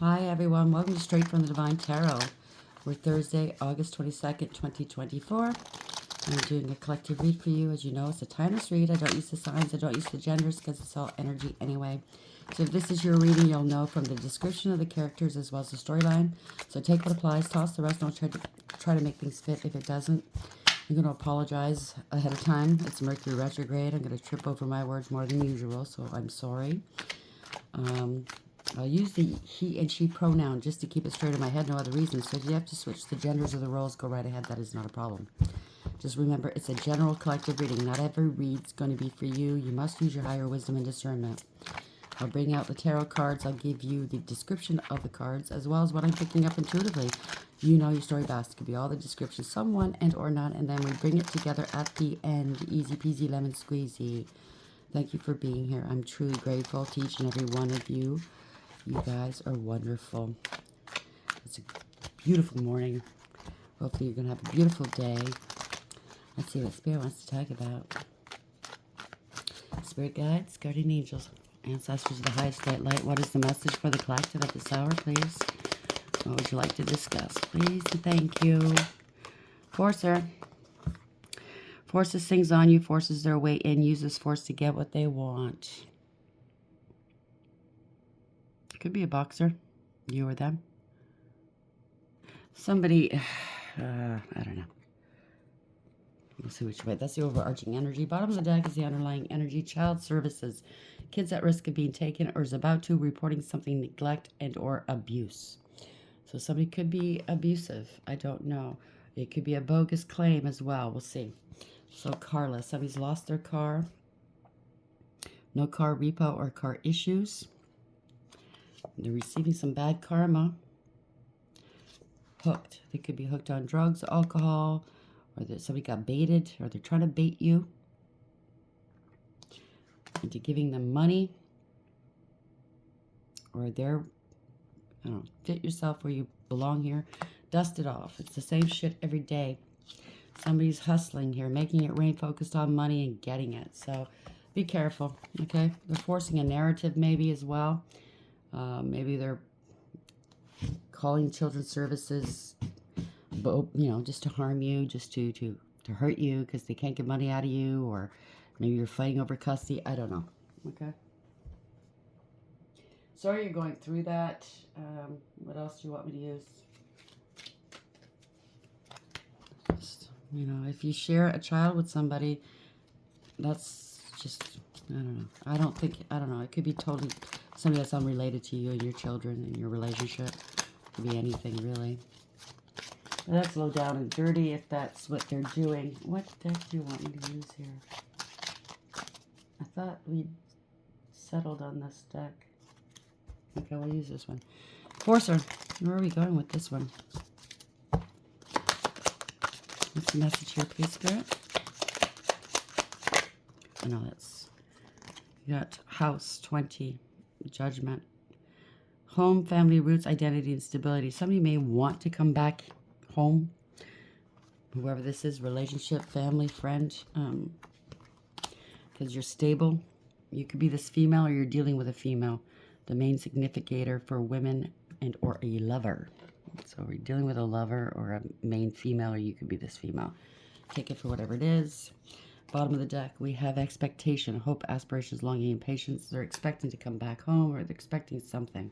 Hi everyone, welcome to Straight from the Divine Tarot. We're Thursday, August 22nd, 2024. I'm doing a collective read for you. As you know, it's a timeless read. I don't use the signs, I don't use the genders because it's all energy anyway. So if this is your reading, you'll know from the description of the characters as well as the storyline. So take what applies, toss the rest, don't try to make things fit if it doesn't. I'm going to apologize ahead of time. It's Mercury retrograde. I'm going to trip over my words more than usual, so I'm sorry. I'll use the he and she pronoun just to keep it straight in my head, no other reason. So if you have to switch the genders or the roles, go right ahead. That is not a problem. Just remember, it's a general collective reading. Not every read's going to be for you. You must use your higher wisdom and discernment. I'll bring out the tarot cards. I'll give you the description of the cards as well as what I'm picking up intuitively. You know your story best. It could be all the descriptions, someone and or none, and then we bring it together at the end. Easy peasy lemon squeezy. Thank you for being here. I'm truly grateful to each and every one of you. You guys are wonderful. It's a beautiful morning. Hopefully you're going to have a beautiful day. Let's see what Spirit wants to talk about. Spirit guides, guardian angels, ancestors of the highest light. What is the message for the collective at this hour, please? What would you like to discuss? Please and thank you. Forcer. Forces things on you, forces their way in, uses force to get what they want. Could be a boxer, you or them. Somebody, I don't know. We'll see which way. That's the overarching energy. Bottom of the deck is the underlying energy. Child services. Kids at risk of being taken or is about to, reporting something neglect and or abuse. So somebody could be abusive. I don't know. It could be a bogus claim as well. We'll see. So carless. Somebody's lost their car. No car repo or car issues. They're receiving some bad karma. Hooked. They could be hooked on drugs, alcohol, or that somebody got baited, or they're trying to bait you into giving them money, or they're, I don't know, fit yourself where you belong here. Dust it off. It's the same shit every day. Somebody's hustling here, making it rain, focused on money and getting it. So be careful, okay? They're forcing a narrative maybe as well. Maybe they're calling children's services, just to harm you, just to hurt you because they can't get money out of you, or maybe you're fighting over custody. I don't know. Okay. Sorry you're going through that. What else do you want me to use? Just, if you share a child with somebody, that's just, I don't know. I don't know. It could be totally somebody that's unrelated to you and your children and your relationship. It could be anything, really. That's low down and dirty if that's what they're doing. What deck do you want me to use here? I thought we settled on this deck. Okay, we'll use this one. Forcer. Where are we going with this one? What's the message here, please, Spirit? I know that's... You got House 20. Judgment. Home, family, roots, identity, and stability. Somebody may want to come back home. Whoever this is, relationship, family, friend. Because you're stable. You could be this female or you're dealing with a female. The main significator for women and or a lover. So we're dealing with a lover or a main female, or you could be this female. Take it for whatever it is. Bottom of the deck, we have expectation, hope, aspirations, longing, and patience. They're expecting to come back home, or they're expecting something.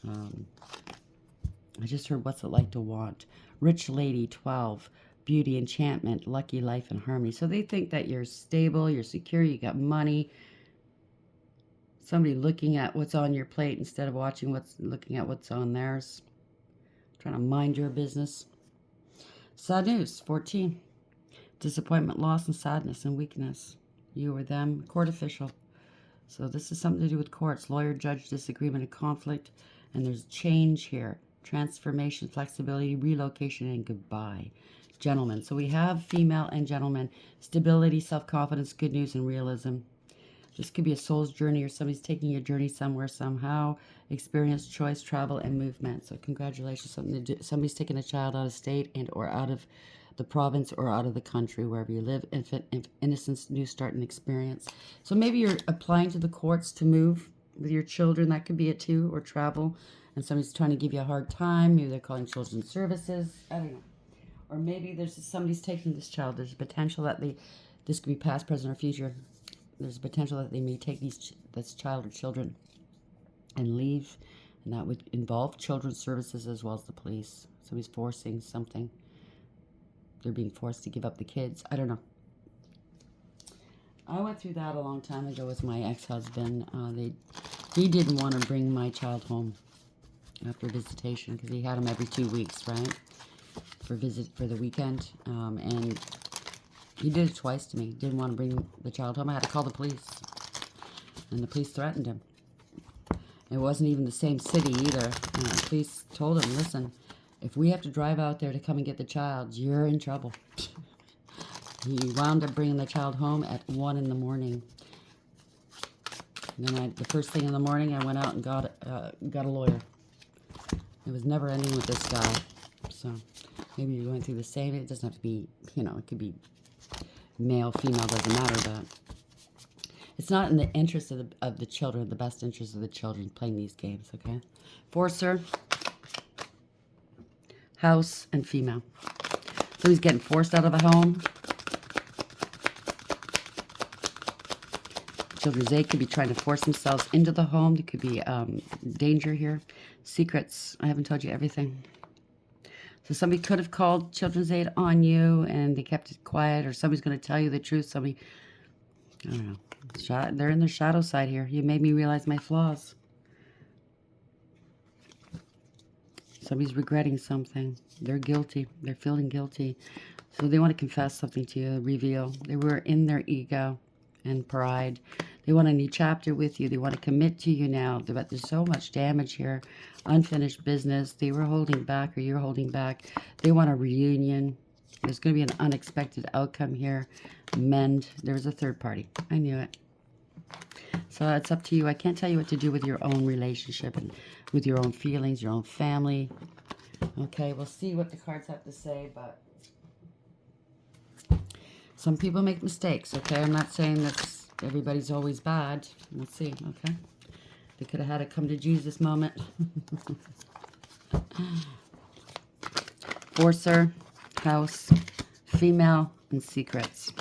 I just heard what's it like to want. Rich lady, 12. Beauty, enchantment, lucky life, and harmony. So they think that you're stable, you're secure, you got money. Somebody looking at what's on your plate instead of looking at what's on theirs. Trying to mind your business. Sad news, 14. Disappointment, loss, and sadness, and weakness. You or them. Court official. So this is something to do with courts. Lawyer, judge, disagreement, and conflict. And there's change here. Transformation, flexibility, relocation, and goodbye. Gentlemen. So we have female and gentlemen. Stability, self-confidence, good news, and realism. This could be a soul's journey, or somebody's taking a journey somewhere, somehow. Experience, choice, travel, and movement. So congratulations. Somebody's taking a child out of state and or out of the province or out of the country, wherever you live. Infant, innocence, new start, and experience. So maybe you're applying to the courts to move with your children. That could be it too, or travel. And somebody's trying to give you a hard time. Maybe they're calling children's services. I don't know. Or maybe there's somebody's taking this child. There's a potential that this could be past, present, or future. There's a potential that they may take this child or children and leave. And that would involve children's services as well as the police. Somebody's forcing something. They're being forced to give up the kids. I don't know. I went through that a long time ago with my ex-husband. He didn't want to bring my child home after visitation because he had him every 2 weeks, right? For the weekend. And he did it twice to me. Didn't want to bring the child home. I had to call the police. And the police threatened him. It wasn't even the same city either. And the police told him, listen, if we have to drive out there to come and get the child, you're in trouble. He wound up bringing the child home at 1 in the morning. And then the first thing in the morning, I went out and got a lawyer. It was never ending with this guy. So maybe you're going through the same. It doesn't have to be, it could be male, female, doesn't matter. But it's not in the interest of the children, the best interest of the children playing these games, okay? Forcer, house, and female. So he's getting forced out of a home. Children's aid could be trying to force themselves into the home. There could be danger here. Secrets. I haven't told you everything. So somebody could have called Children's Aid on you and they kept it quiet, or somebody's going to tell you the truth. Somebody, I don't know. They're in their shadow side here. You made me realize my flaws. Somebody's regretting something. They're guilty. They're feeling guilty. So they want to confess something to you, reveal. They were in their ego and pride. They want a new chapter with you. They want to commit to you now. But there's so much damage here. Unfinished business. They were holding back, or you're holding back. They want a reunion. There's going to be an unexpected outcome here. Mend. There's a third party. I knew it. So it's up to you. I can't tell you what to do with your own relationship and with your own feelings, your own family. Okay, we'll see what the cards have to say, but some people make mistakes, okay? I'm not saying that everybody's always bad. We'll see, okay? They could have had a come to Jesus moment. Forcer, house, female, and secrets.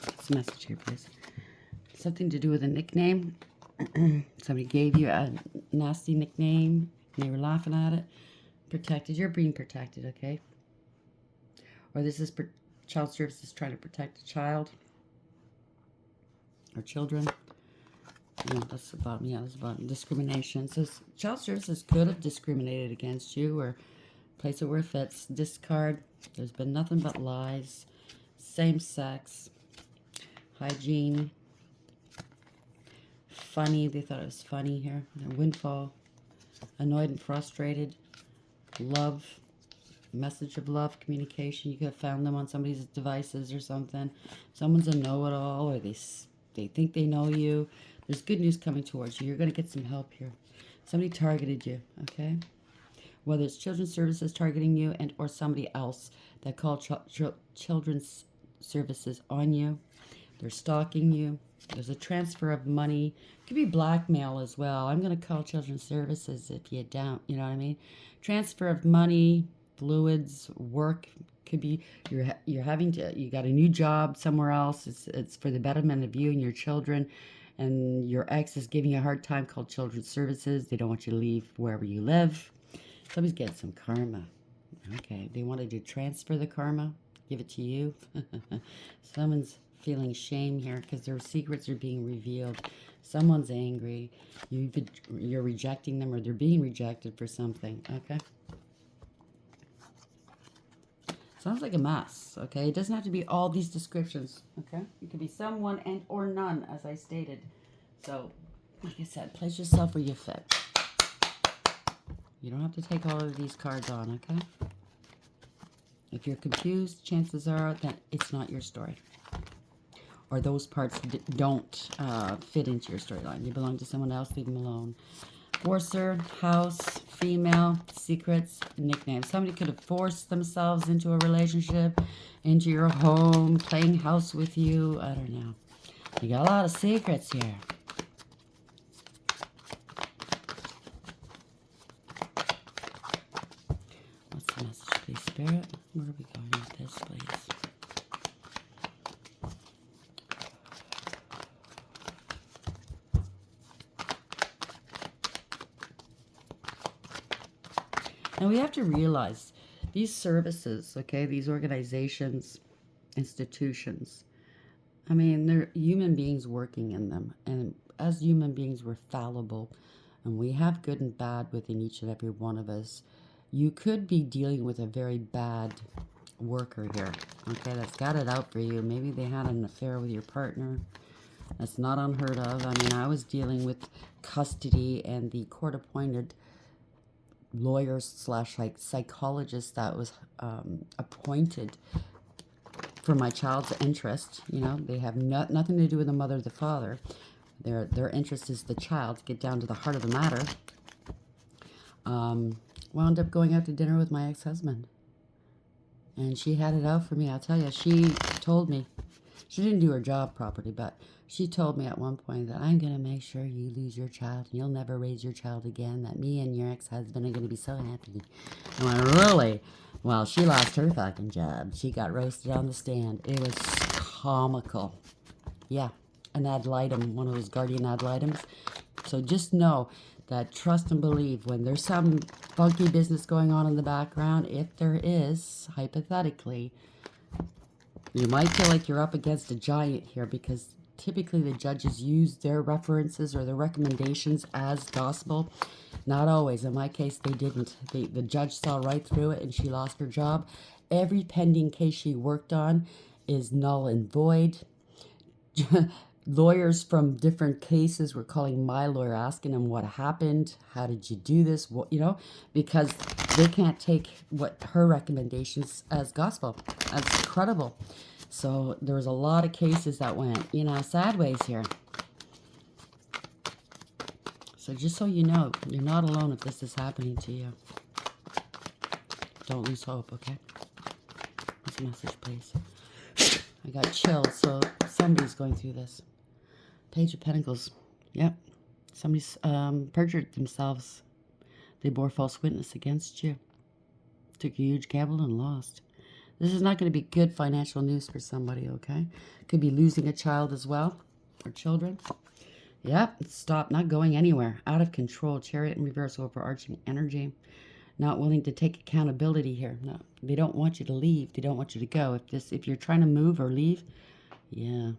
What's the message here, please? Something to do with a nickname. Somebody gave you a nasty nickname, and they were laughing at it. Protected. You're being protected, okay? Or this is child services trying to protect a child or children. No, that's the bottom. Yeah, that's the bottom. Discrimination. So child services could have discriminated against you, or place it where it fits. Discard. There's been nothing but lies. Same sex. Hygiene. Funny. They thought it was funny here. Windfall. Annoyed and frustrated. Love, message of love, communication. You could have found them on somebody's devices or something. Someone's a know-it-all, or they think they know you. There's good news coming towards you. You're going to get some help here. Somebody targeted you, okay? Whether it's children's services targeting you and or somebody else that called children's services on you. They're stalking you. There's a transfer of money. It could be blackmail as well. I'm going to call children's services if you don't. You know what I mean? Transfer of money, fluids, work. Could be you got a new job somewhere else. It's for the betterment of you and your children. And your ex is giving you a hard time, called children's services. They don't want you to leave wherever you live. Somebody's getting some karma. Okay. They wanted to transfer the karma. Give it to you. Someone's feeling shame here because their secrets are being revealed. Someone's angry. You're rejecting them, or they're being rejected for something. Okay. Sounds like a mess. Okay. It doesn't have to be all these descriptions. Okay. It could be someone and or none, as I stated. So, like I said, place yourself where you fit. You don't have to take all of these cards on. Okay. If you're confused, chances are that it's not your story. Or those parts don't fit into your storyline. You belong to someone else, leave them alone. Forcer, house, female, secrets, nicknames. Somebody could have forced themselves into a relationship, into your home, playing house with you. I don't know. You got a lot of secrets here. What's the message, please, Spirit? Where are we going with this, please? Now we have to realize these services, okay, these organizations, institutions, I mean, they're human beings working in them. And as human beings, we're fallible. And we have good and bad within each and every one of us. You could be dealing with a very bad worker here, okay, that's got it out for you. Maybe they had an affair with your partner. That's not unheard of. I mean, I was dealing with custody and the court-appointed lawyers slash like psychologist that was appointed for my child's interest. You know, they have nothing to do with the mother or the father. Their interest is the child. Get down to the heart of the matter. Wound up going out to dinner with my ex-husband, and she had it out for me. I'll tell you, she told me, she didn't do her job properly, but she told me at one point that I'm going to make sure you lose your child and you'll never raise your child again, that me and your ex-husband are going to be so happy. I went, really? Well, she lost her fucking job. She got roasted on the stand. It was comical. Yeah, an ad litem, one of those guardian ad litems. So just know that trust and believe when there's some funky business going on in the background, if there is, hypothetically, you might feel like you're up against a giant here because typically the judges use their references or their recommendations as gospel. Not always. In my case, they didn't. The judge saw right through it and she lost her job. Every pending case she worked on is null and void. Lawyers from different cases were calling my lawyer, asking him what happened, how did you do this, what, you know, because they can't take what her recommendations as gospel, as credible. So there was a lot of cases that went, you know, sideways here. So just so you know, you're not alone if this is happening to you. Don't lose hope, okay? What's the message, please? I got chills, so somebody's going through this. Page of Pentacles. Yep. Somebody's perjured themselves. They bore false witness against you. Took a huge gamble and lost. This is not going to be good financial news for somebody, okay? Could be losing a child as well, or children. Yep, stop, not going anywhere. Out of control. Chariot in reverse, overarching energy. Not willing to take accountability here. No, they don't want you to leave. They don't want you to go. If you're trying to move or leave, yeah.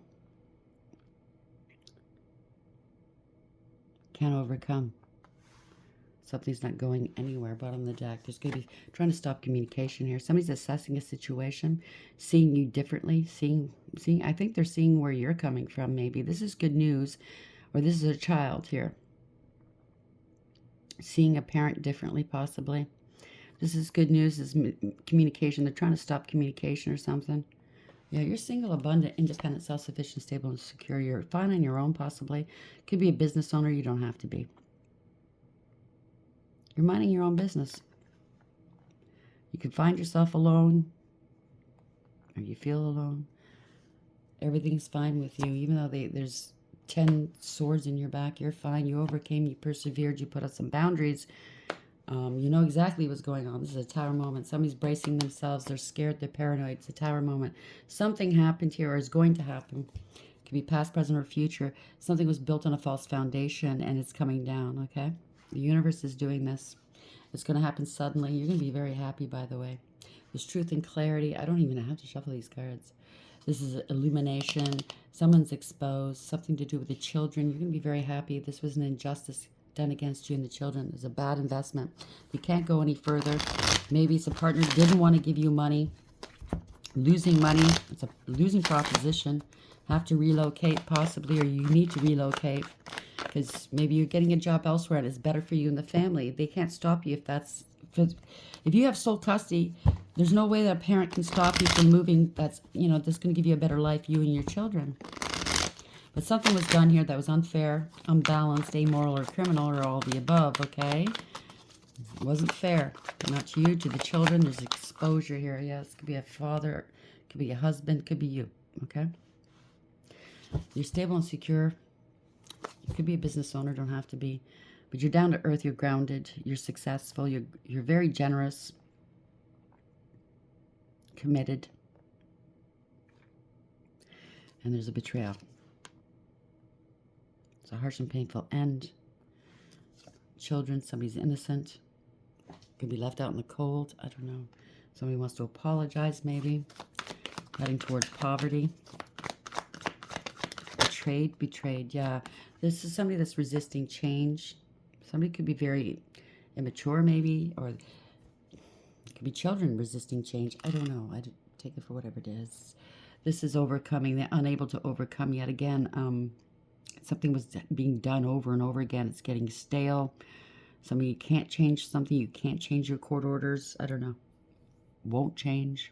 Can't overcome. Something's not going anywhere. Bottom of the deck. There's going to be trying to stop communication here. Somebody's assessing a situation, seeing you differently, seeing. I think they're seeing where you're coming from. Maybe this is good news, or this is a child here. Seeing a parent differently, possibly. This is good news. Is communication. They're trying to stop communication or something. Yeah, you're single, abundant, independent, self-sufficient, stable, and secure. You're fine on your own, possibly. Could be a business owner. You don't have to be. You're minding your own business. You could find yourself alone, or you feel alone. Everything's fine with you, even though there's 10 swords in your back. You're fine. You overcame. You persevered. You put up some boundaries. You know exactly what's going on. This is a tower moment. Somebody's bracing themselves. They're scared. They're paranoid. It's a tower moment. Something happened here or is going to happen. It could be past, present, or future. Something was built on a false foundation and it's coming down, okay? The universe is doing this. It's going to happen suddenly. You're going to be very happy, by the way. There's truth and clarity. I don't even have to shuffle these cards. This is illumination. Someone's exposed. Something to do with the children. You're going to be very happy. This was an injustice done against you and the children. It's a bad investment. You can't go any further. Maybe it's a partner didn't want to give you money. Losing money. It's a losing proposition. Have to relocate possibly, or you need to relocate because maybe you're getting a job elsewhere and it's better for you and the family. They can't stop you if you have sole custody. There's no way that a parent can stop you from moving. That's going to give you a better life, you and your children. But something was done here that was unfair, unbalanced, amoral, or criminal, or all the above, okay? It wasn't fair. Not to you, to the children. There's exposure here. Yes, it could be a father, it could be a husband, it could be you, okay? You're stable and secure. You could be a business owner, don't have to be. But you're down to earth, you're grounded, you're successful, you're very generous, committed. And there's a betrayal. It's a harsh and painful end. Children, somebody's innocent. Could be left out in the cold. I don't know. Somebody wants to apologize, maybe. Heading towards poverty. Betrayed, yeah. This is somebody that's resisting change. Somebody could be very immature, maybe, or it could be children resisting change. I don't know. I take it for whatever it is. This is overcoming. They're unable to overcome yet again. Something was being done over and over again. It's getting stale. Somebody, you can't change something. You can't change your court orders. I don't know. Won't change.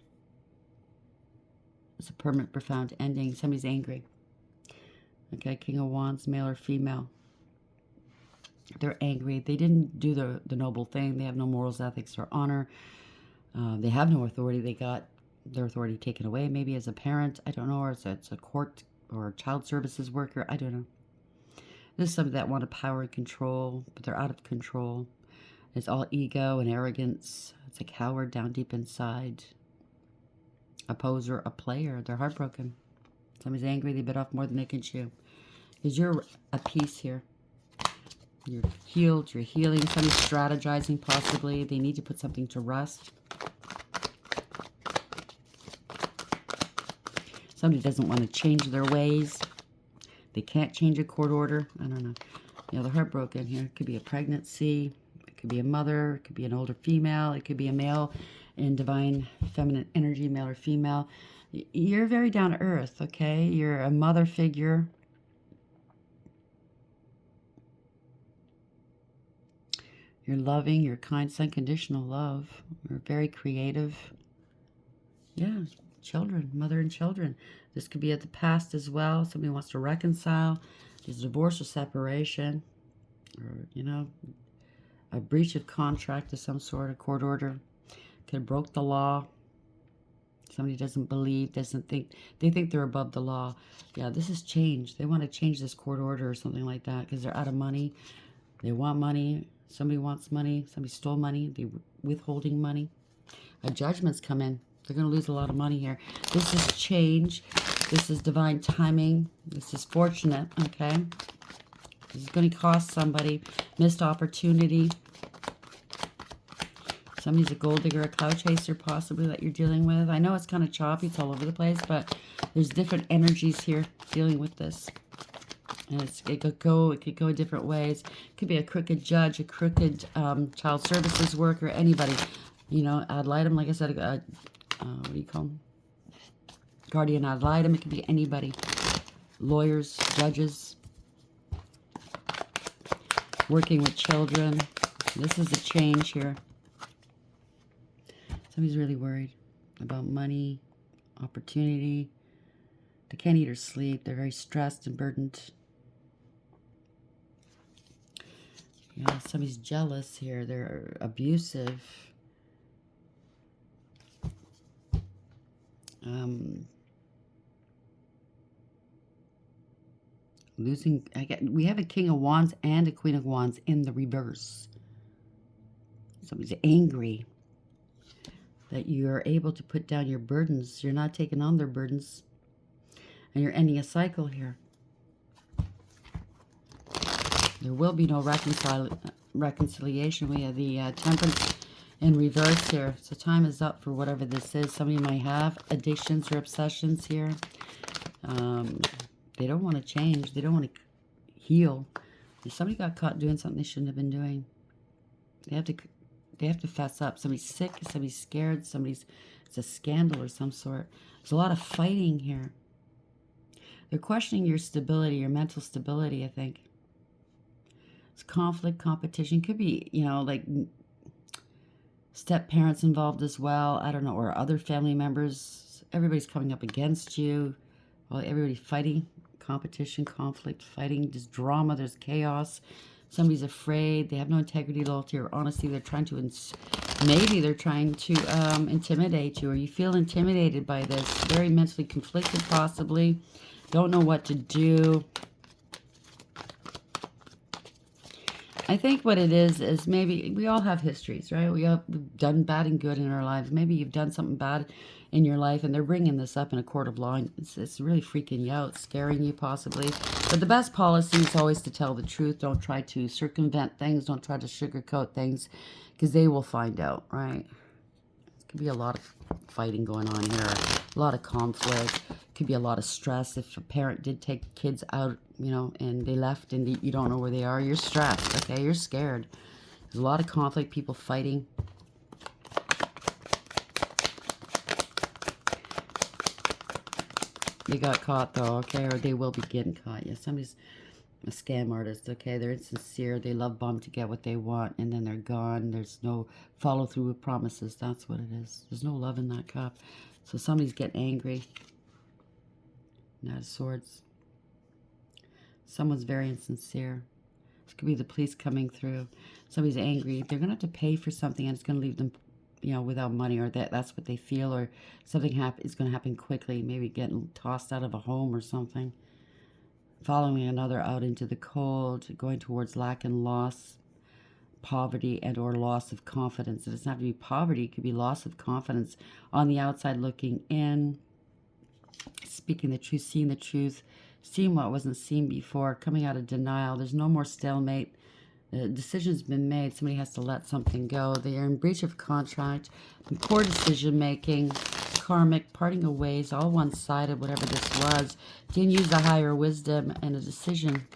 It's a permanent, profound ending. Somebody's angry. Okay, King of Wands, male or female. They're angry. They didn't do the noble thing. They have no morals, ethics, or honor. They have no authority. They got their authority taken away, maybe as a parent. I don't know, or it's a court or a child services worker. I don't know. This is somebody that wanted power and control, but they're out of control. It's all ego and arrogance. It's a coward down deep inside. A poser, a player. They're heartbroken. Somebody's angry. They bit off more than they can chew. Because you're at peace here. You're healed. You're healing. Somebody's strategizing, possibly. They need to put something to rest. Somebody doesn't want to change their ways. They can't change a court order. I don't know. You know, they're heartbroken here. It could be a pregnancy. It could be a mother. It could be an older female. It could be a male in divine feminine energy, male or female. You're very down to earth, okay? You're a mother figure. You're loving. You're kind. It's unconditional love. You're very creative. Yeah. Children, mother and children. This could be at the past as well. Somebody wants to reconcile. There's divorce or separation, or, you know, a breach of contract of some sort, a court order. Could have broke the law. Somebody doesn't believe, doesn't think, they think they're above the law. Yeah, this is change. They want to change this court order or something like that because they're out of money. They want money. Somebody wants money. Somebody stole money. They're withholding money. A judgment's come in. They're going to lose a lot of money here. This is change. This is divine timing. This is fortunate, okay? This is going to cost somebody. Missed opportunity. Somebody's a gold digger, a cloud chaser possibly that you're dealing with. I know it's kind of choppy. It's all over the place, but there's different energies here dealing with this. And it could go different ways. It could be a crooked judge, a crooked child services worker, anybody. You know, ad litem, like I said, what do you call them? Guardian ad litem. It could be anybody. Lawyers, judges, working with children. This is a change here. Somebody's really worried about money, opportunity. They can't eat or sleep. They're very stressed and burdened. Yeah, somebody's jealous here. They're abusive. We have a King of Wands and a Queen of Wands in the reverse. Somebody's angry that you're able to put down your burdens. You're not taking on their burdens. And you're ending a cycle here. There will be no reconciliation. We have the Temperance in reverse here. So time is up for whatever this is. Somebody might have addictions or obsessions here. They don't want to change. They don't want to heal. If somebody got caught doing something they shouldn't have been doing, they have to fess up. Somebody's sick. Somebody's scared. It's a scandal or some sort. There's a lot of fighting here. They're questioning your stability, your mental stability, I think. It's conflict, competition. Could be, you know, like step parents involved as well. I don't know, or other family members. Everybody's coming up against you. Well, everybody's fighting, competition, conflict, fighting, there's drama, there's chaos. Somebody's afraid. They have no integrity, loyalty, or honesty. They're trying to, maybe they're trying to intimidate you, or you feel intimidated by this. Very mentally conflicted, possibly. Don't know what to do. I think what it is maybe we all have histories, right? We've done bad and good in our lives. Maybe you've done something bad in your life, and they're bringing this up in a court of law. And it's really freaking you out, scaring you possibly. But the best policy is always to tell the truth. Don't try to circumvent things. Don't try to sugarcoat things, because they will find out, right? Could be a lot of fighting going on here, a lot of conflict. Could be a lot of stress. If a parent did take kids out, you know, and they left and you don't know where they are, you're stressed, okay? You're scared. There's a lot of conflict, people fighting. They got caught though, okay? Or they will be getting caught. Yeah, somebody's a scam artist, okay? They're insincere. They love bomb to get what they want, and then they're gone. There's no follow through with promises. That's what it is. There's no love in that cup. So somebody's getting angry. Knight of Swords. Someone's very insincere. This could be the police coming through. Somebody's angry. They're going to have to pay for something, and it's going to leave them, you know, without money, or that's what they feel, or something is going to happen quickly. Maybe getting tossed out of a home or something. Following another out into the cold, going towards lack and loss, poverty and or loss of confidence. It doesn't have to be poverty. It could be loss of confidence. On the outside looking in, speaking the truth, seeing the truth, seeing what wasn't seen before, coming out of denial. There's no more stalemate. The decision's been made. Somebody has to let something go. They are in breach of contract, poor decision making, karmic, parting of ways, all one-sided, whatever this was. Didn't use the higher wisdom and a decision.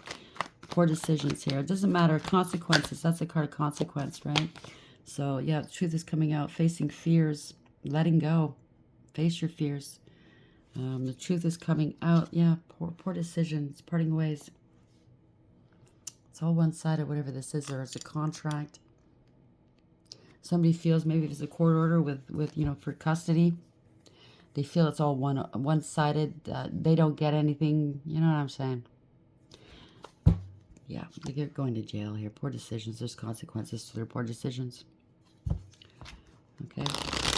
Poor decisions here. It doesn't matter. Consequences. That's a card of consequence, right? So, yeah, the truth is coming out. Facing fears. Letting go. Face your fears. The truth is coming out. Yeah, poor decisions. Parting ways. It's all one-sided, whatever this is, or it's a contract. Somebody feels maybe if it's a court order with you know, for custody, they feel it's all one-sided. They don't get anything. You know what I'm saying? Yeah, they're going to jail here. Poor decisions. There's consequences to their poor decisions. Okay.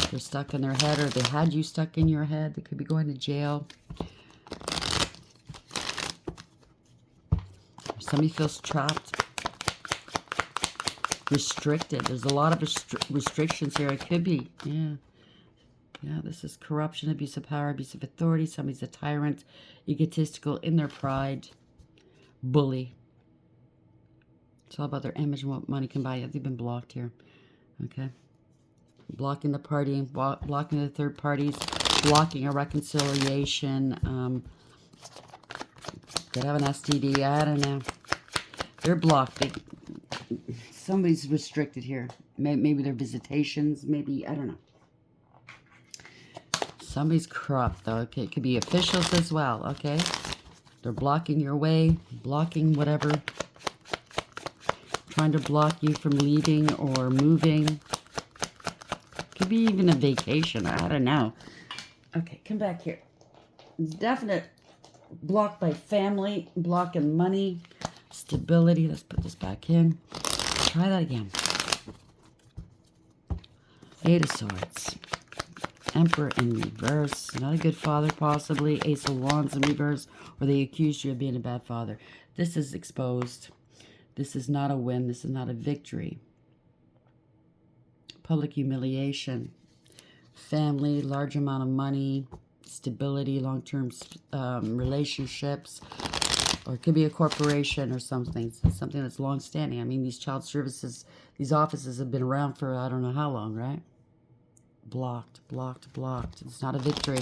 They're stuck in their head, or they had you stuck in your head. They could be going to jail. Somebody feels trapped. Restricted. There's a lot of restrictions here. It could be. Yeah. Yeah, this is corruption, abuse of power, abuse of authority. Somebody's a tyrant, egotistical in their pride, bully. It's all about their image and what money can buy. They've been blocked here. Okay. Blocking the party, blocking the third parties, blocking a reconciliation. Could have an STD. I don't know. They're blocked. Somebody's restricted here. Maybe their visitations. Maybe, I don't know. Somebody's corrupt, though. Okay, it could be officials as well, okay? They're blocking your way, blocking whatever. Trying to block you from leaving or moving. Could be even a vacation. I don't know. Okay, come back here. Definite blocked by family, blocking money, stability. Let's put this back in. Try that again. Eight of Swords. Emperor in reverse. Not a good father, possibly. Ace of Wands in reverse. Or they accused you of being a bad father. This is exposed. This is not a win. This is not a victory. Public humiliation. Family, large amount of money. Stability, long-term relationships. Or it could be a corporation or something. Something that's long-standing. I mean, these child services, these offices have been around for I don't know how long, right? Blocked, blocked, blocked. It's not a victory.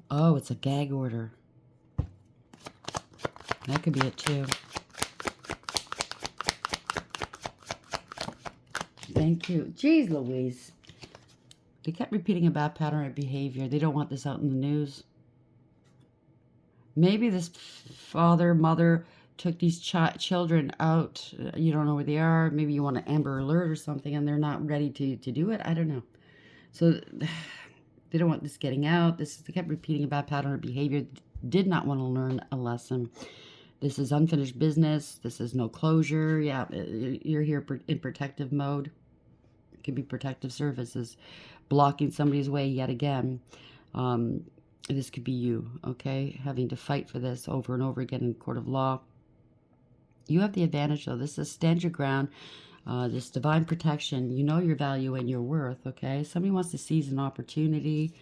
Oh, it's a gag order. That could be it too. Thank you. Jeez Louise. They kept repeating a bad pattern of behavior. They don't want this out in the news. Maybe this father, mother took these children out. You don't know where they are. Maybe you want an Amber Alert or something, and they're not ready to do it. I don't know. So They don't want this getting out. They kept repeating a bad pattern of behavior. Did not want to learn a lesson. This is unfinished business. This is no closure. Yeah, you're here in protective mode. It could be protective services. Blocking somebody's way yet again. This could be you, okay? Having to fight for this over and over again in court of law. You have the advantage, though. This is stand your ground. This divine protection. You know your value and your worth, okay? Somebody wants to seize an opportunity.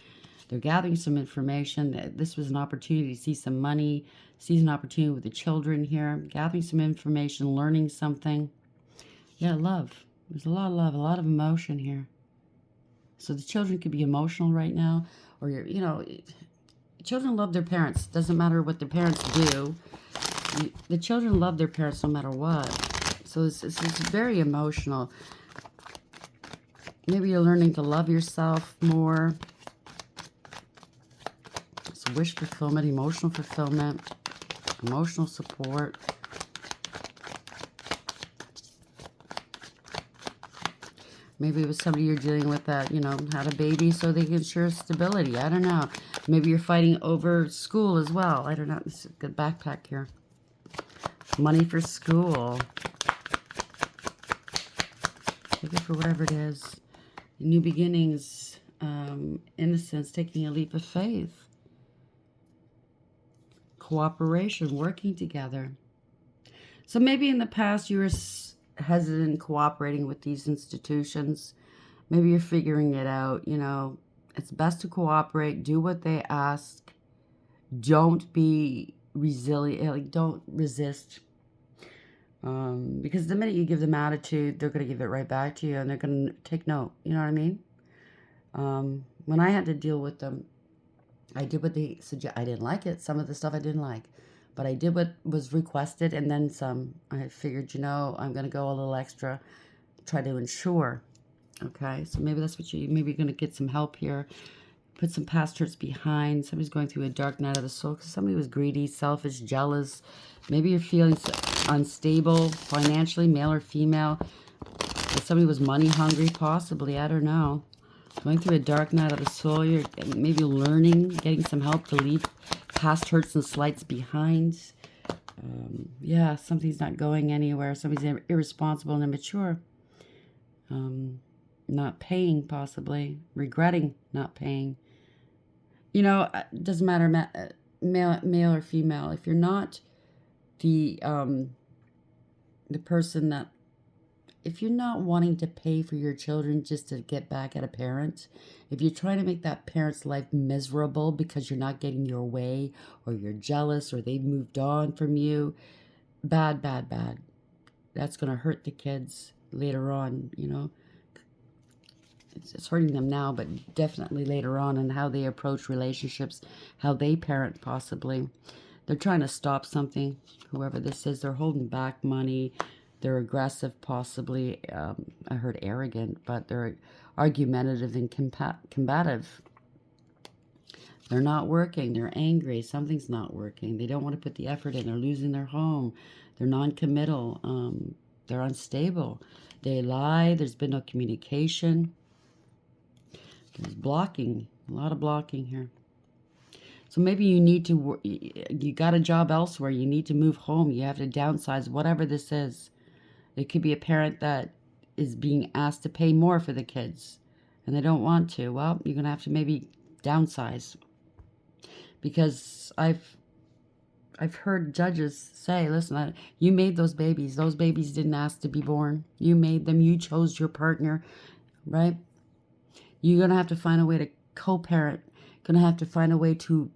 They're gathering some information. This was an opportunity to see some money, seize an opportunity with the children here, gathering some information, learning something. Yeah, love. There's a lot of love, a lot of emotion here. So the children could be emotional right now, or children love their parents. Doesn't matter what their parents do. The children love their parents no matter what. So it's very emotional. Maybe you're learning to love yourself more. It's wish fulfillment, emotional support. Maybe it was somebody you're dealing with that, had a baby so they can ensure stability. I don't know. Maybe you're fighting over school as well. I don't know. This is a good backpack here. Money for school. Take it for whatever it is. New beginnings. Innocence. Taking a leap of faith. Cooperation. Working together. So maybe in the past you were hesitant cooperating with these institutions. Maybe you're figuring it out. It's best to cooperate. Do what they ask. Don't be resilient. Don't resist. Because the minute you give them attitude, they're going to give it right back to you, and they're going to take note. You know what I mean? When I had to deal with them, I did what they suggest. I didn't like it. Some of the stuff I didn't like. But I did what was requested, and then some. I figured, I'm going to go a little extra, try to ensure. Okay? So maybe that's what maybe you're going to get some help here. Put some past hurts behind. Somebody's going through a dark night of the soul because somebody was greedy, selfish, jealous. Maybe you're feeling unstable financially, male or female. If somebody was money hungry, possibly. I don't know. Going through a dark night of the soul. You're maybe learning, getting some help to leave past hurts and slights behind. Yeah, something's not going anywhere. Somebody's irresponsible and immature. Not paying, possibly. Regretting not paying. It doesn't matter male or female. If you're not the person that, if you're not wanting to pay for your children just to get back at a parent, if you're trying to make that parent's life miserable because you're not getting your way, or you're jealous, or they've moved on from you, bad. That's going to hurt the kids later on, It's hurting them now, but definitely later on, and how they approach relationships, how they parent possibly. They're trying to stop something, whoever this is. They're holding back money. They're aggressive, possibly. I heard arrogant, but they're argumentative and combative. They're not working. They're angry. Something's not working. They don't want to put the effort in. They're losing their home. They're non-committal. They're unstable. They lie. There's been no communication. There's blocking. A lot of blocking here. So maybe you need to, you got a job elsewhere. You need to move home. You have to downsize, whatever this is. It could be a parent that is being asked to pay more for the kids, and they don't want to. Well, you're going to have to maybe downsize. Because I've heard judges say, listen, you made those babies. Those babies didn't ask to be born. You made them. You chose your partner, right? You're going to have to find a way to co-parent. Going to have to find a way to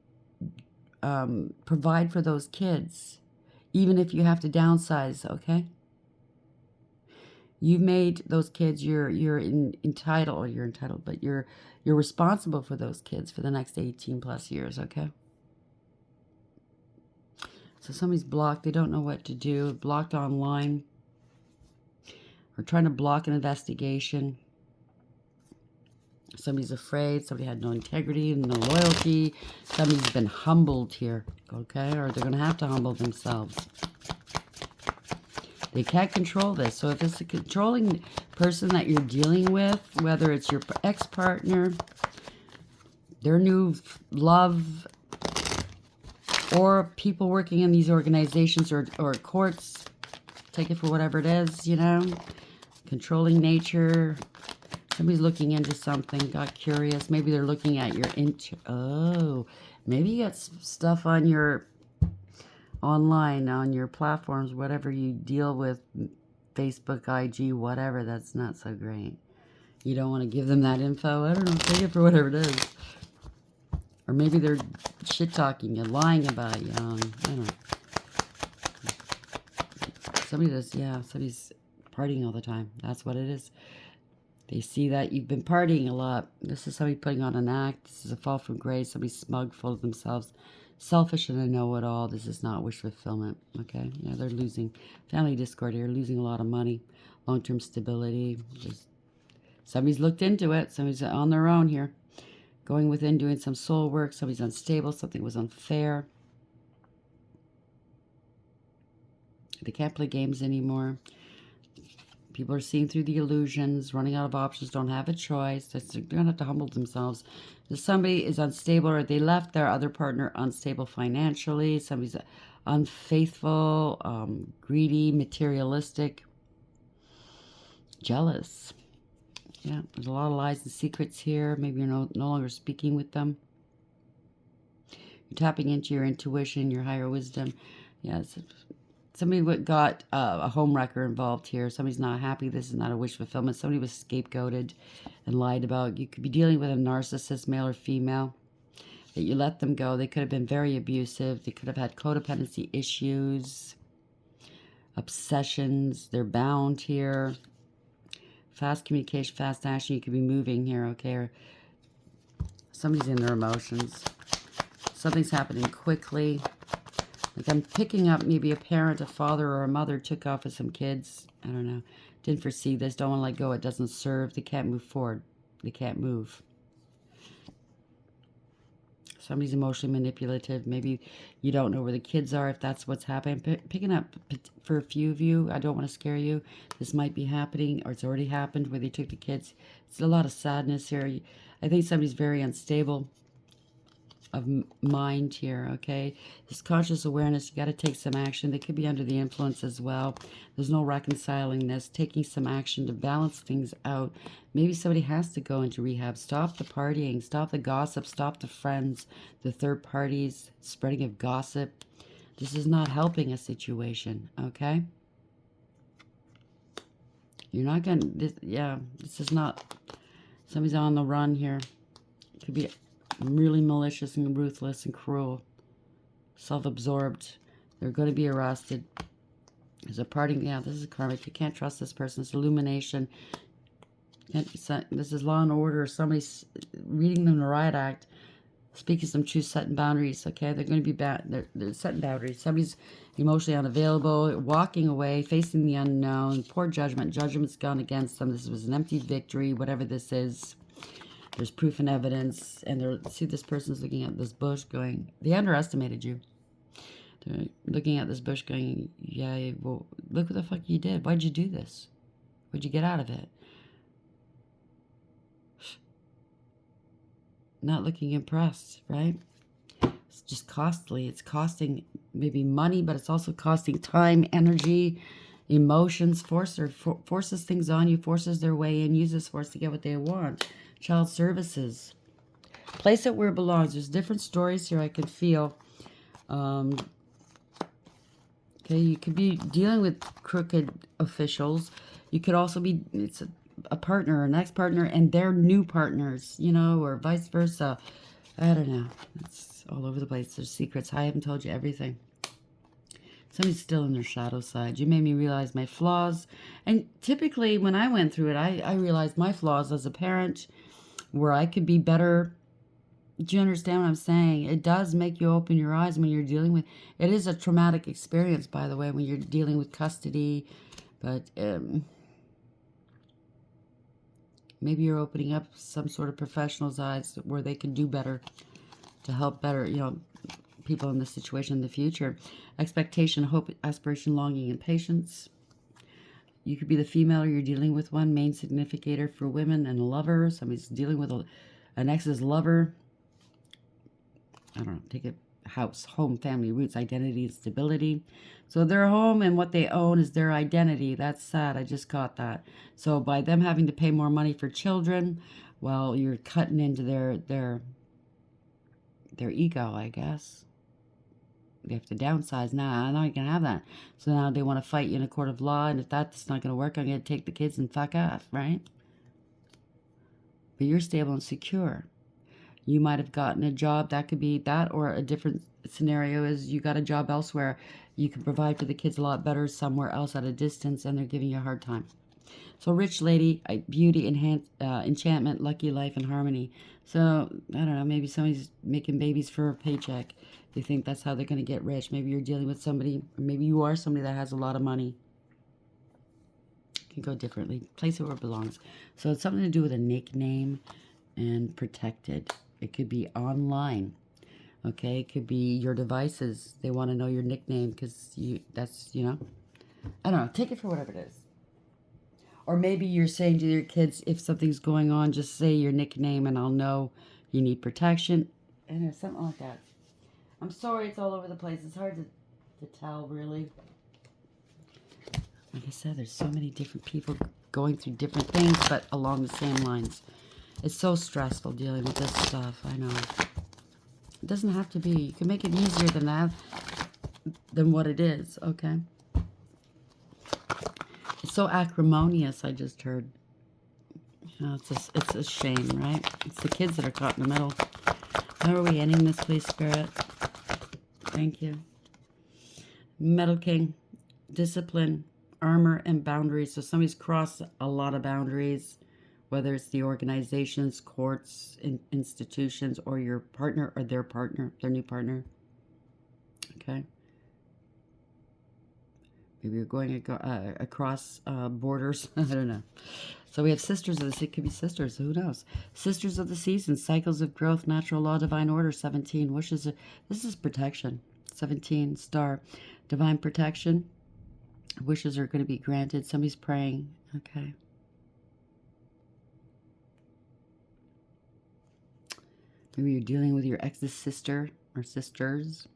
provide for those kids, even if you have to downsize, okay? You've made those kids, you're entitled, but you're responsible for those kids for the next 18 plus years, okay? So somebody's blocked, they don't know what to do, blocked online, or trying to block an investigation. Somebody's afraid, somebody had no integrity, no loyalty, somebody's been humbled here, okay? Or they're going to have to humble themselves. They can't control this. So if it's a controlling person that you're dealing with, whether it's your ex-partner, Their new love, or people working in these organizations or courts, take it for whatever it is, you know. Controlling nature. Somebody's looking into something, got curious. Maybe they're looking at your oh, maybe you got stuff on your online, on your platforms, whatever you deal with, Facebook, IG, whatever. That's not so great. You don't want to give them that info. I don't know. Take it for whatever it is. Or maybe they're shit-talking you, lying about you. I don't know. Somebody does, yeah, somebody's partying all the time. That's what it is. They see that you've been partying a lot. This is somebody putting on an act. This is a fall from grace. Somebody smug, full of themselves. Selfish and a know-it-all. This is not wish fulfillment, okay? Yeah, they're losing. Family discord here. Losing a lot of money. Long-term stability. Just, somebody's looked into it. Somebody's on their own here. Going within, doing some soul work. Somebody's unstable. Something was unfair. They can't play games anymore. People are seeing through the illusions, running out of options, don't have a choice. They're going to have to humble themselves. If somebody is unstable or they left their other partner unstable financially, somebody's unfaithful, greedy, materialistic, jealous. Yeah, there's a lot of lies and secrets here. Maybe you're no longer speaking with them. You're tapping into your intuition, your higher wisdom. Yes. Somebody got a home wrecker involved here. Somebody's not happy. This is not a wish fulfillment. Somebody was scapegoated and lied about. You could be dealing with a narcissist, male or female, that you let them go. They could have been very abusive. They could have had codependency issues, obsessions. They're bound here. Fast communication, fast action. You could be moving here, okay? Or somebody's in their emotions. Something's happening quickly. Like I'm picking up maybe a parent, a father, or a mother took off with some kids. I don't know. Didn't foresee this. Don't want to let go. It doesn't serve. They can't move forward. They can't move. Somebody's emotionally manipulative. Maybe you don't know where the kids are, if that's what's happening. Picking up for a few of you. I don't want to scare you. This might be happening, or it's already happened where they took the kids. It's a lot of sadness here. I think somebody's very unstable of mind here, okay? This conscious awareness, you got to take some action. They could be under the influence as well. There's no reconciling this. Taking some action to balance things out. Maybe somebody has to go into rehab. Stop the partying. Stop the gossip. Stop the friends, the third parties, spreading of gossip. This is not helping a situation, okay? You're not going to, yeah, this is not, somebody's on the run here. It could be really malicious and ruthless and cruel, self-absorbed. They're going to be arrested. There's a parting. Yeah, this is karmic. You can't trust this person. It's illumination. This is law and order. Somebody's reading them the riot act, speaking some truth, setting boundaries. Okay, they're going to be bad. They're setting boundaries. Somebody's emotionally unavailable, walking away, facing the unknown. Poor judgment. Judgment's gone against them. This was an empty victory. Whatever this is. There's proof and evidence, and they're, see, this person's looking at this bush going, they underestimated you. They're looking at this bush going, yeah, well, look what the fuck you did. Why'd you do this? What'd you get out of it? Not looking impressed, right? It's just costly. It's costing maybe money, but it's also costing time, energy, emotions, forces things on you, forces their way in, uses force to get what they want. Child services. Place it where it belongs. There's different stories here I can feel. Okay, you could be dealing with crooked officials. You could also be, it's a partner, an ex-partner, and their new partners, you know, or vice versa. I don't know. It's all over the place. There's secrets. I haven't told you everything. Somebody's still in their shadow side. You made me realize my flaws. And typically when I went through it, I realized my flaws as a parent, where I could be better. Do you understand what I'm saying? It does make you open your eyes when you're dealing with, it is a traumatic experience, by the way, when you're dealing with custody, but maybe you're opening up some sort of professional's eyes where they can do better to help better, you know, people in this situation in the future. Expectation, hope, aspiration, longing, and patience. You could be the female, or you're dealing with one main significator for women and a lover. Somebody's dealing with an ex's lover. I don't know, take it, house, home, family, roots, identity, and stability. So their home and what they own is their identity. That's sad. I just got that. So by them having to pay more money for children, well, you're cutting into their ego, I guess. They have to downsize. Nah, I'm not gonna have that. So now they want to fight you in a court of law, and if that's not gonna work, I'm gonna take the kids and fuck off, right? But you're stable and secure. You might have gotten a job. That could be that, or a different scenario is you got a job elsewhere. You can provide for the kids a lot better somewhere else at a distance, and they're giving you a hard time. So rich lady, beauty, enchantment, lucky life, and harmony. So I don't know. Maybe somebody's making babies for a paycheck. They think that's how they're going to get rich. Maybe you're dealing with somebody, or maybe you are somebody that has a lot of money. It can go differently. Place it where it belongs. So it's something to do with a nickname and protected. It could be online. Okay, it could be your devices. They want to know your nickname because that's, I don't know. Take it for whatever it is. Or maybe you're saying to your kids, if something's going on, just say your nickname and I'll know you need protection. And something like that. I'm sorry it's all over the place. It's hard to tell, really. Like I said, there's so many different people going through different things, but along the same lines. It's so stressful dealing with this stuff, I know. It doesn't have to be. You can make it easier than that, than what it is, okay? It's so acrimonious, I just heard. It's a shame, right? It's the kids that are caught in the middle. How are we ending this, please, Spirit? Thank you. Metal King, discipline, armor, and boundaries. So somebody's crossed a lot of boundaries, whether it's the organizations, courts, institutions, or your partner or their partner, their new partner. Okay? Maybe you're going across borders. I don't know. So we have sisters of the, it could be sisters, who knows? Sisters of the seasons, cycles of growth, natural law, divine order, 17. Wishes, this is protection. 17, star, divine protection. Wishes are going to be granted. Somebody's praying. Okay. Maybe you're dealing with your ex's sister or sisters.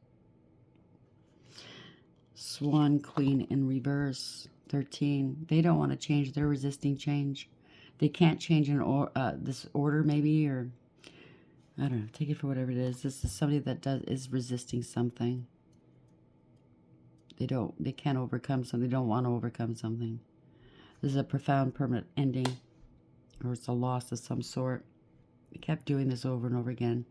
Swan Queen in reverse, 13. They don't want to change. They're resisting change. They can't change this order, maybe, or I don't know. Take it for whatever it is. This is somebody that is resisting something. They can't overcome something. They don't want to overcome something. This is a profound, permanent ending, or it's a loss of some sort. They kept doing this over and over again.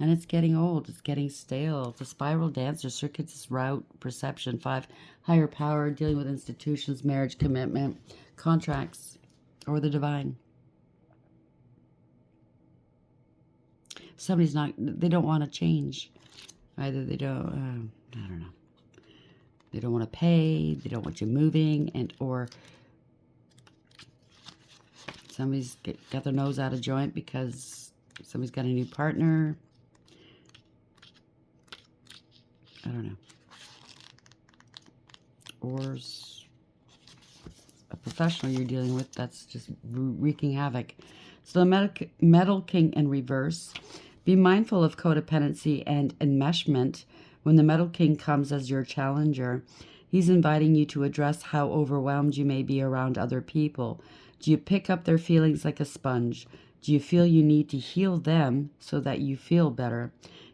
And it's getting old. It's getting stale. It's a spiral dancer. Circuits, route, perception. 5, higher power, dealing with institutions, marriage, commitment, contracts, or the divine. Somebody's not, they don't want to change. Either they don't, I don't know. They don't want to pay. They don't want you moving, or somebody's got their nose out of joint because somebody's got a new partner. I don't know. Or a professional you're dealing with that's just wreaking havoc. So the Metal King in reverse. Be mindful of codependency and enmeshment. When the Metal King comes as your challenger, he's inviting you to address how overwhelmed you may be around other people. Do you pick up their feelings like a sponge? Do you feel you need to heal them so that you feel better?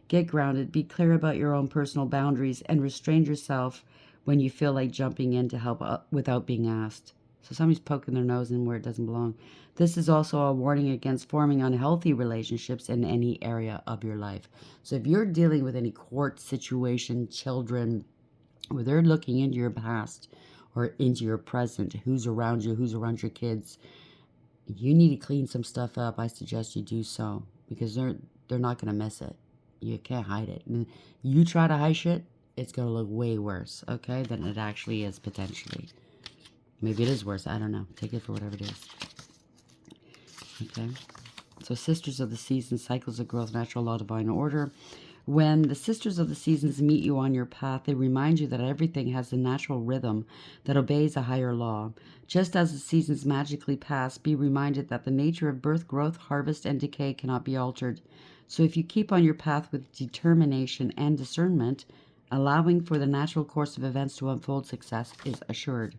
Get grounded, be clear about your own personal boundaries, and restrain yourself when you feel like jumping in to help without being asked. So somebody's poking their nose in where it doesn't belong. This is also a warning against forming unhealthy relationships in any area of your life. So if you're dealing with any court situation, children, where they're looking into your past or into your present, who's around you, who's around your kids, you need to clean some stuff up. I suggest you do so because they're not going to miss it. You can't hide it. And you try to hide shit, it's going to look way worse, okay, than it actually is potentially. Maybe it is worse. I don't know. Take it for whatever it is. Okay. So sisters of the seasons, cycles of growth, natural law, divine order. When the sisters of the seasons meet you on your path, they remind you that everything has a natural rhythm that obeys a higher law. Just as the seasons magically pass, be reminded that the nature of birth, growth, harvest, and decay cannot be altered. So if you keep on your path with determination and discernment, allowing for the natural course of events to unfold, success is assured.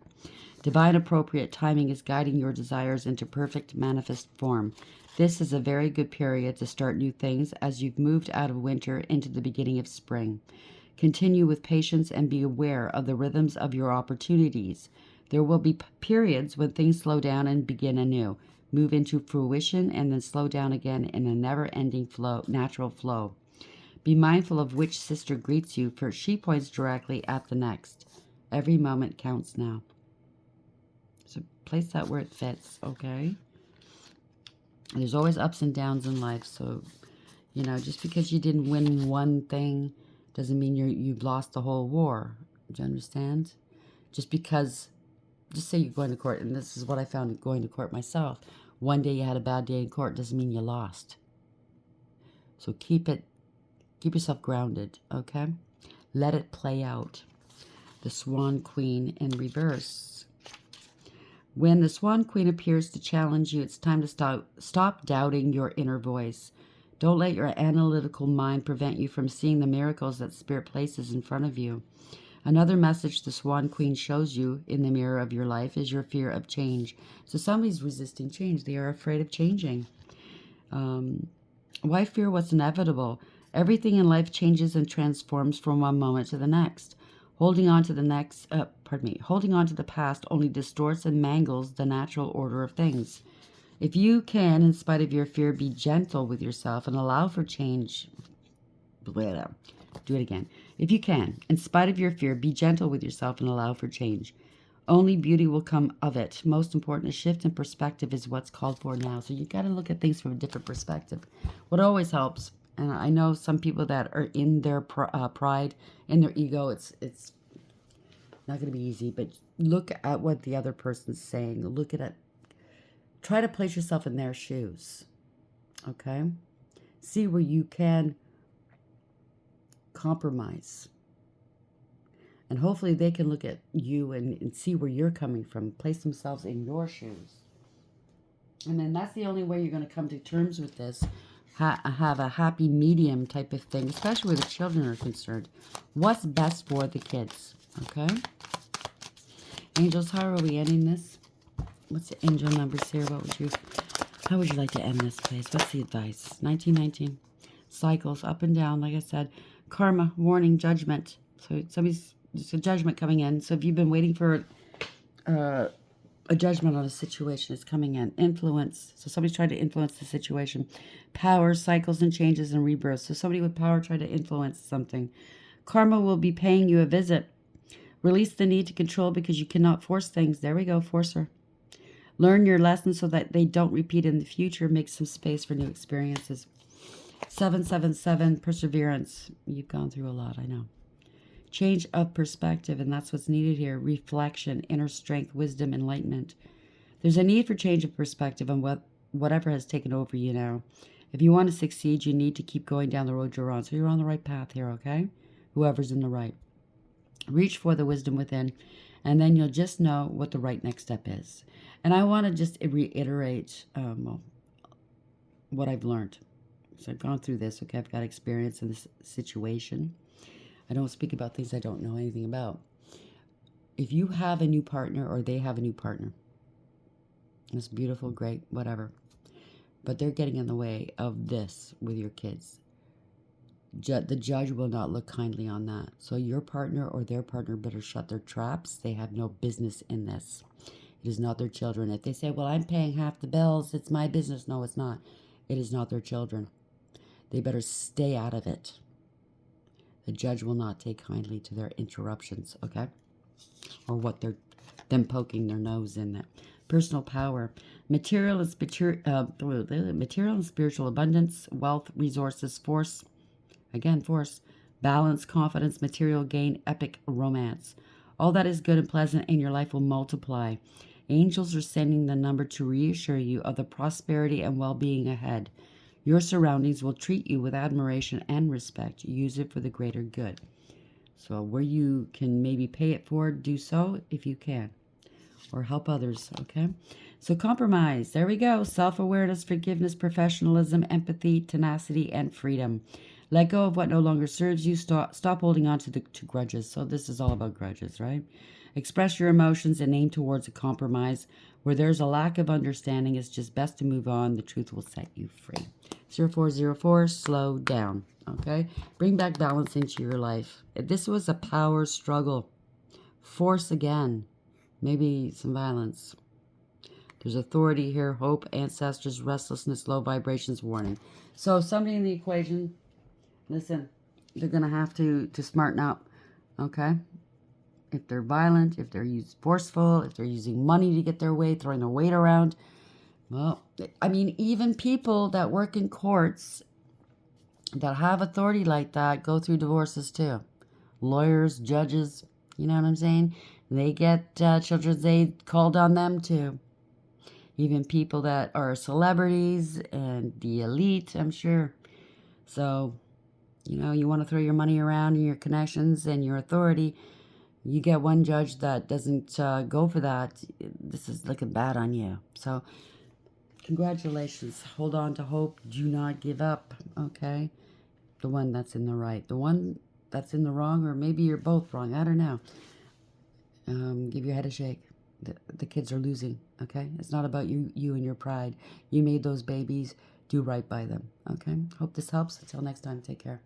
Divine appropriate timing is guiding your desires into perfect manifest form. This is a very good period to start new things as you've moved out of winter into the beginning of spring. Continue with patience and be aware of the rhythms of your opportunities. There will be periods when things slow down and begin anew, move into fruition, and then slow down again in a never-ending flow, natural flow. Be mindful of which sister greets you, for she points directly at the next. Every moment counts now. So place that where it fits, okay? There's always ups and downs in life, so, just because you didn't win one thing doesn't mean you've lost the whole war. Do you understand? Just say you're going to court, and this is what I found going to court myself. One day you had a bad day in court doesn't mean you lost. So keep yourself grounded, okay? Let it play out. The Swan Queen in reverse. When the Swan Queen appears to challenge you, it's time to stop doubting your inner voice. Don't let your analytical mind prevent you from seeing the miracles that Spirit places in front of you. Another message the Swan Queen shows you in the mirror of your life is your fear of change. So somebody's resisting change. They are afraid of changing. Why fear what's inevitable? Everything in life changes and transforms from one moment to the next. Holding on to the past only distorts and mangles the natural order of things. If you can, in spite of your fear, be gentle with yourself and allow for change. Do it again. If you can, in spite of your fear, be gentle with yourself and allow for change. Only beauty will come of it. Most important, a shift in perspective is what's called for now. So you got to look at things from a different perspective. What always helps, and I know some people that are in their pride, in their ego, it's not going to be easy, but look at what the other person's saying. Look at it. Try to place yourself in their shoes. Okay? See where you can compromise. And hopefully they can look at you and see where you're coming from. Place themselves in your shoes. And then that's the only way you're going to come to terms with this. Have a happy medium type of thing, especially where the children are concerned. What's best for the kids? Okay? Angels, how are we ending this? What's the angel numbers here? How would you like to end this, please? What's the advice? 1919. Cycles, up and down, like I said. Karma, warning, judgment. So there's a judgment coming in. So if you've been waiting for a judgment on a situation, it's coming in. Influence. So somebody's trying to influence the situation. Power, cycles and changes and rebirths. So somebody with power tried to influence something. Karma will be paying you a visit. Release the need to control because you cannot force things. There we go, forcer. Learn your lessons so that they don't repeat in the future. Make some space for new experiences. 777, perseverance. You've gone through a lot, I know. Change of perspective, and that's what's needed here. Reflection, inner strength, wisdom, enlightenment. There's a need for change of perspective on whatever has taken over you now. If you want to succeed, you need to keep going down the road you're on. So you're on the right path here, okay? Whoever's in the right. Reach for the wisdom within, and then you'll just know what the right next step is. And I want to just reiterate what I've learned. So I've gone through this, okay? I've got experience in this situation. I don't speak about things I don't know anything about. If you have a new partner or they have a new partner, it's beautiful, great, whatever, but they're getting in the way of this with your kids, the judge will not look kindly on that. So your partner or their partner better shut their traps. They have no business in this. It is not their children. If they say, well, I'm paying half the bills, it's my business. No, it's not. It is not their children. They better stay out of it. The judge will not take kindly to their interruptions, okay? Or them poking their nose in that. Personal power. Material and spiritual abundance, wealth, resources, force. Again, force. Balance, confidence, material gain, epic romance. All that is good and pleasant in your life will multiply. Angels are sending the number to reassure you of the prosperity and well-being ahead. Your surroundings will treat you with admiration and respect. Use it for the greater good. So where you can maybe pay it forward, do so if you can. Or help others, okay? So compromise. There we go. Self-awareness, forgiveness, professionalism, empathy, tenacity, and freedom. Let go of what no longer serves you. Stop holding on to grudges. So this is all about grudges, right? Express your emotions and aim towards a compromise. Where there's a lack of understanding, it's just best to move on. The truth will set you free. 0404, slow down. Okay? Bring back balance into your life. This was a power struggle. Force again. Maybe some violence. There's authority here, hope, ancestors, restlessness, low vibrations, warning. So somebody in the equation, listen, they're going to have to smarten up, okay? If they're violent, if they're forceful, if they're using money to get their way, throwing their weight around. Well, I mean, even people that work in courts that have authority like that go through divorces too. Lawyers, judges, you know what I'm saying? They get children's aid called on them too. Even people that are celebrities and the elite, I'm sure. So, you know, you want to throw your money around and your connections and your authority. You get one judge that doesn't go for that. This is looking bad on you. So, congratulations. Hold on to hope. Do not give up, okay? The one that's in the right. The one that's in the wrong, or maybe you're both wrong. I don't know. Give your head a shake. The kids are losing, okay? It's not about you and your pride. You made those babies. Do right by them, okay? Hope this helps. Until next time, take care.